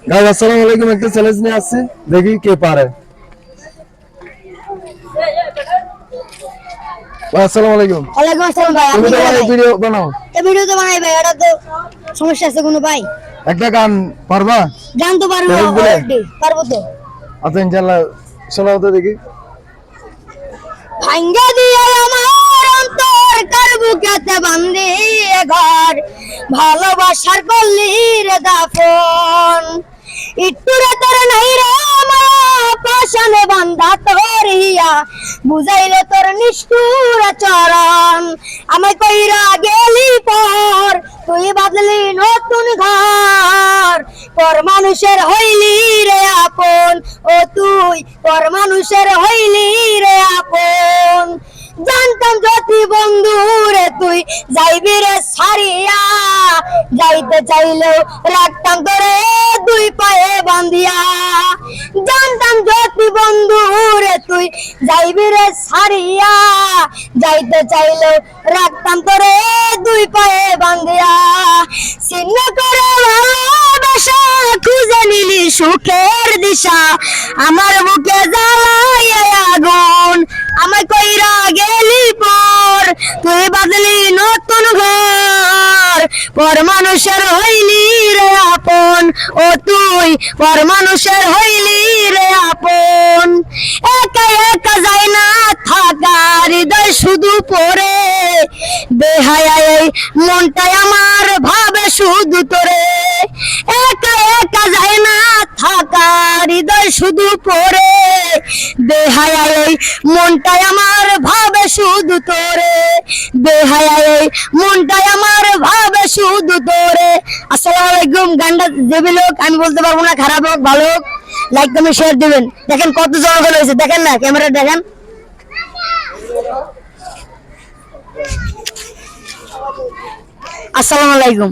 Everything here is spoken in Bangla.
গাইস আসসালামু আলাইকুম, একটা চ্যালেঞ্জ নিয়ে আসছি, দেখি কে পারে। ভাই আসসালামু আলাইকুম। ওয়ালাইকুম আসসালাম ভাই। তুমি তো ভাই ভিডিও বানাও। এই ভিডিও তো বানাই ভাই, এটা তো সমস্যা আছে কোনো ভাই? একটা গান পারবা? গান তো পারবো, Challenge দিলে? already পারবো তো। আচ্ছা ইনশাআল্লাহ শোনাও তো দেখি। ভাঙ্গা দিয়ে আমার অন্তর কার বুকেতে বান্ধিয়ে ঘর, ভালোবাসার করলি রে দাফন। একটু রে তোর নাই রে আমার পাশানে বান্ধা তোর হিয়া, বুঝাইলে তোর নিষ্ঠুর চরণ। আমায় কইরা গেলি পর তুই বাদলি নতুন ঘর, পর মানুষের হইলি রে আপন, ও তুই পর মানুষের হইলি রে আপন। জানতাম যদি বন্ধু রে তুই যাইবি রে সারিয়া, যাইতে চাইলেও রাখতাম তোরে দুই পায়ে বান্ধিয়া। জানতাম যদি বন্ধু রে তুই যাইবি রে সারিয়া, যাইতে চাইলেও রাখতাম তোরে দুই পায়ে বান্ধিয়া। চিহ্ন করে ভালোবাসা খুঁজে নিলি সুখের দিশা, আমার বুকে জ্বালায় আগুন। আমায় কইরা গেলি পর তুই বাদলি নতুন ঘর, পর মানুষের হইলি রে আপন, ও তুই পর মানুষের হইলি রে আপন। একা একা যায় না থাকা, হৃদয় শুধু পড়ে বেহায়া এই মনটাই আমার ভাবে শুধু তোরে। একা একা যায় না থাকা, হৃদয় শুধু পড়ে বেহায়া এই মনটাই আমার ভাবে শুধু তোরে, বেহায়া এই মনটাই আমার ভাবে শুধু তোরে। আসসালামু আলাইকুম। গানটা দেবে লোক, আমি বলতে পারবো না খারাপ হোক ভালো হোক, লাইক কমেন্ট শেয়ার দিবেন। দেখেন কত জনগণ হয়েছে, দেখেন না ক্যামেরা দেখেন। আসসালামু আলাইকুম।